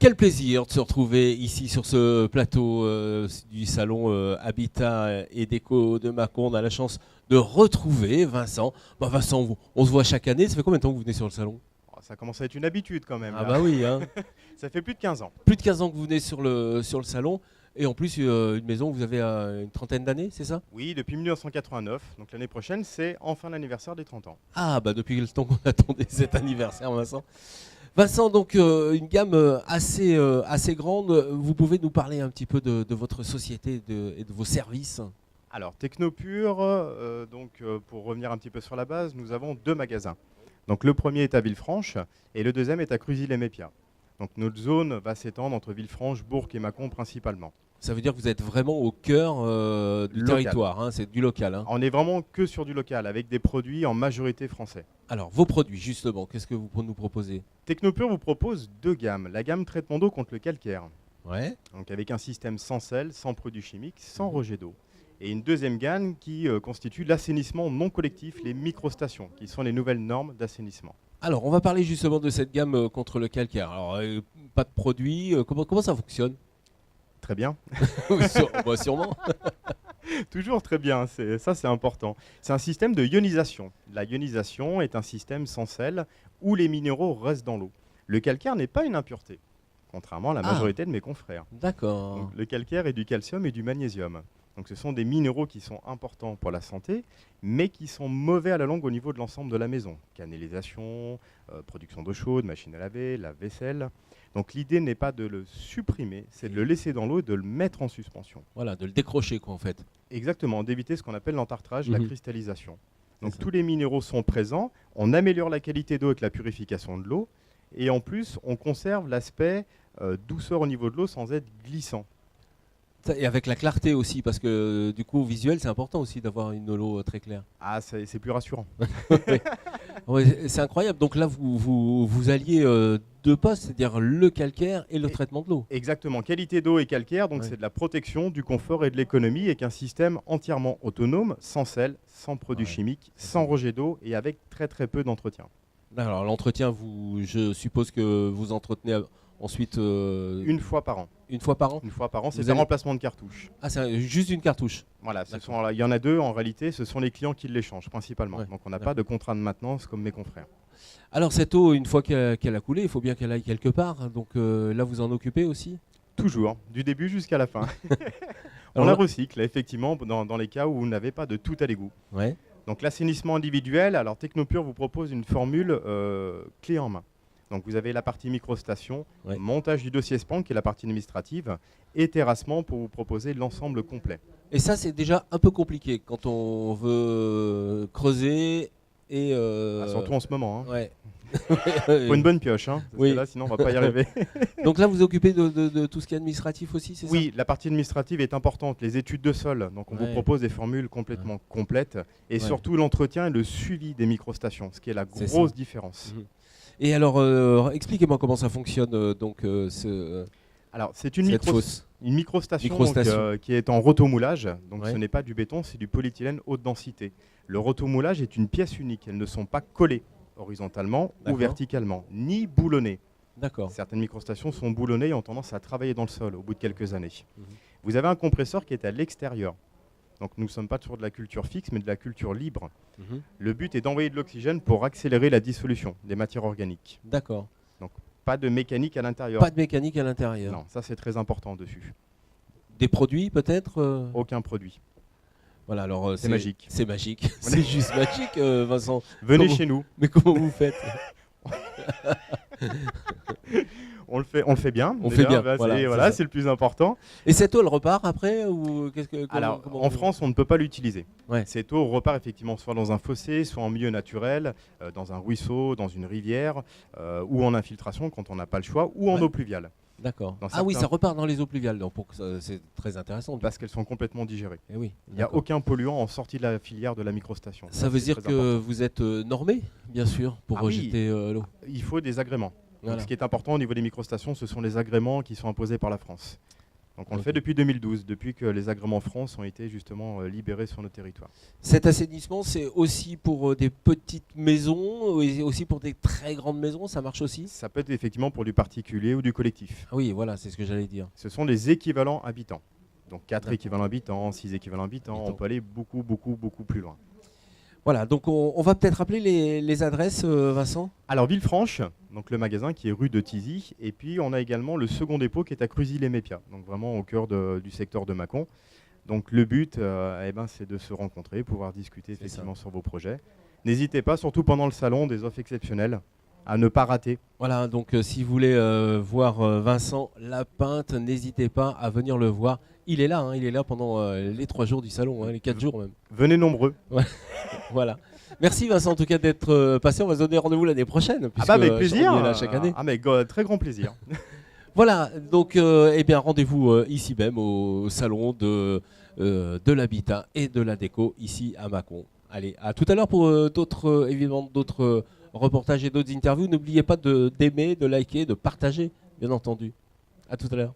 Quel plaisir de se retrouver ici sur ce plateau du salon Habitat et Déco de Mâcon. On a la chance de retrouver Vincent. Vincent, on se voit chaque année. Ça fait combien de temps que vous venez sur le salon? Ça commence à être une habitude quand même. Ah là. bah oui, hein. Ça fait plus de 15 ans. Plus de 15 ans que vous venez sur le salon. Et en plus, une maison, vous avez une trentaine d'années, c'est ça? Oui, depuis 1989. Donc l'année prochaine, c'est enfin l'anniversaire des 30 ans. Ah bah depuis le temps qu'on attendait cet anniversaire, Vincent. Vincent, donc une gamme assez grande. Vous pouvez nous parler un petit peu de votre société et de vos services? Alors, Technopure, pour revenir un petit peu sur la base, nous avons 2 magasins. Donc le premier est à Villefranche et le deuxième est à Cruzy-les-Mépia. Donc notre zone va s'étendre entre Villefranche, Bourg et Mâcon principalement. Ça veut dire que vous êtes vraiment au cœur du Local. territoire, hein, c'est du local. Hein. On est vraiment que sur du local, avec des produits en majorité français. Alors, vos produits, justement, qu'est-ce que vous nous proposez? Technopure vous propose 2 gammes. La gamme traitement d'eau contre le calcaire, Ouais. donc avec un système sans sel, sans produits chimiques, sans rejet d'eau. Et une deuxième gamme qui constitue l'assainissement non collectif, les microstations, qui sont les nouvelles normes d'assainissement. Alors, on va parler justement de cette gamme contre le calcaire. Alors, pas de produits, comment ça fonctionne? Très bien. Sûrement. Toujours très bien, ça c'est important. C'est un système de ionisation. La ionisation est un système sans sel où les minéraux restent dans l'eau. Le calcaire n'est pas une impureté, contrairement à la majorité de mes confrères. D'accord. Donc, le calcaire est du calcium et du magnésium. Donc ce sont des minéraux qui sont importants pour la santé, mais qui sont mauvais à la longue au niveau de l'ensemble de la maison. Canalisation, production d'eau chaude, machine à laver, lave-vaisselle. Donc l'idée n'est pas de le supprimer, c'est de le laisser dans l'eau et de le mettre en suspension. Voilà, de le décrocher, quoi, en fait. Exactement, d'éviter ce qu'on appelle l'entartrage, la cristallisation. Donc ça. tous les minéraux sont présents, on améliore la qualité d'eau avec la purification de l'eau, et en plus on conserve l'aspect douceur au niveau de l'eau sans être glissant. Et avec la clarté aussi, parce que du coup, au visuel, c'est important aussi d'avoir une eau très claire. Ah, c'est plus rassurant. Ouais, c'est incroyable. Donc là, vous alliez deux postes, c'est-à-dire le calcaire et le traitement de l'eau. Exactement, qualité d'eau et calcaire, donc c'est de la protection, du confort et de l'économie, avec un système entièrement autonome, sans sel, sans produits chimiques, sans rejet d'eau et avec très peu d'entretien. Alors l'entretien, je suppose que vous entretenez ensuite une fois par an. Une fois par an? Une fois par an, c'est un remplacement de cartouche. Ah, c'est juste une cartouche? Voilà, il y en a 2 en réalité, ce sont les clients qui l'échangent principalement. Ouais. Donc on n'a pas de contrat de maintenance comme mes confrères. Alors cette eau, une fois qu'elle a coulé, il faut bien qu'elle aille quelque part. Donc là, vous en occupez aussi? Toujours, du début jusqu'à la fin. On Alors, la recycle, effectivement, dans les cas où vous n'avez pas de tout à l'égout. Ouais. Donc l'assainissement individuel, alors Technopure vous propose une formule clé en main. Donc vous avez la partie microstation, montage du dossier SPAN qui est la partie administrative, et terrassement pour vous proposer l'ensemble complet. Et ça, c'est déjà un peu compliqué quand on veut creuser et... surtout en ce moment. Hein. Ouais. Faut une bonne pioche, hein, parce que là, sinon on ne va pas y arriver. Donc là, vous vous occupez de tout ce qui est administratif aussi, c'est ça? Oui, la partie administrative est importante, les études de sol. Donc on vous propose des formules complètement complètes, et surtout l'entretien et le suivi des microstations, ce qui est la grosse différence. Et alors, expliquez-moi comment ça fonctionne, Alors, c'est une microstation qui est en rotomoulage. Donc, ce n'est pas du béton, c'est du polyéthylène haute densité. Le rotomoulage est une pièce unique. Elles ne sont pas collées horizontalement ou verticalement, ni boulonnées. D'accord. Certaines microstations sont boulonnées et ont tendance à travailler dans le sol au bout de quelques années. Vous avez un compresseur qui est à l'extérieur. Donc nous ne sommes pas sur de la culture fixe, mais de la culture libre. Le but est d'envoyer de l'oxygène pour accélérer la dissolution des matières organiques. D'accord. Donc pas de mécanique à l'intérieur. Pas de mécanique à l'intérieur. Non, ça c'est très important dessus. Des produits peut-être Aucun produit. Voilà, alors c'est magique. C'est magique. C'est juste magique, Vincent. Venez chez nous. Mais comment vous faites? On le fait bien. On fait bien. Voilà, c'est le plus important. Et cette eau, elle repart après ou Alors, en France, on ne peut pas l'utiliser. Cette eau repart effectivement soit dans un fossé, soit en milieu naturel, dans un ruisseau, dans une rivière, ou en infiltration quand on n'a pas le choix, ou en eau pluviale. D'accord. Oui, ça repart dans les eaux pluviales, donc c'est très intéressant. Parce qu'elles sont complètement digérées. Et oui, il n'y a aucun polluant en sortie de la filière de la microstation. Ça veut dire que vous êtes normé, bien sûr, pour rejeter l'eau. Il faut des agréments. Donc, ce qui est important au niveau des microstations, ce sont les agréments qui sont imposés par la France. Donc on le Ok. fait depuis 2012, depuis que les agréments France ont été justement libérés sur nos territoires. Cet assainissement, c'est aussi pour des petites maisons et aussi pour des très grandes maisons, ça marche aussi? Ça peut être effectivement pour du particulier ou du collectif. Ah oui, voilà, c'est ce que j'allais dire. Ce sont les équivalents habitants. Donc 4 D'accord. équivalents habitants, 6 équivalents habitants, on peut aller beaucoup, beaucoup, beaucoup plus loin. Voilà, donc on va peut-être rappeler les adresses, Vincent. Alors Villefranche, donc le magasin qui est rue de Tizy, et puis on a également le second dépôt qui est à Cruzy-les-Mépias, donc vraiment au cœur du secteur de Mâcon. Donc le but, c'est de se rencontrer, pouvoir discuter C'est effectivement sur vos projets. N'hésitez pas, surtout pendant le salon, des offres exceptionnelles à ne pas rater. Voilà, donc si vous voulez voir Vincent Lapinte, n'hésitez pas à venir le voir. Il est là, hein, il est là pendant les 3 jours du salon, hein, les 4 jours même. Venez nombreux. Voilà. Merci Vincent en tout cas d'être passé. On va se donner rendez-vous l'année prochaine. Ah bah avec puisque, plaisir. on est là chaque année. Ah mais très grand plaisir. Voilà, donc eh bien rendez-vous ici même au salon de l'habitat et de la déco ici à Mâcon. Allez, à tout à l'heure pour évidemment d'autres reportages et d'autres interviews. N'oubliez pas d'aimer, de liker, de partager, bien entendu. À tout à l'heure.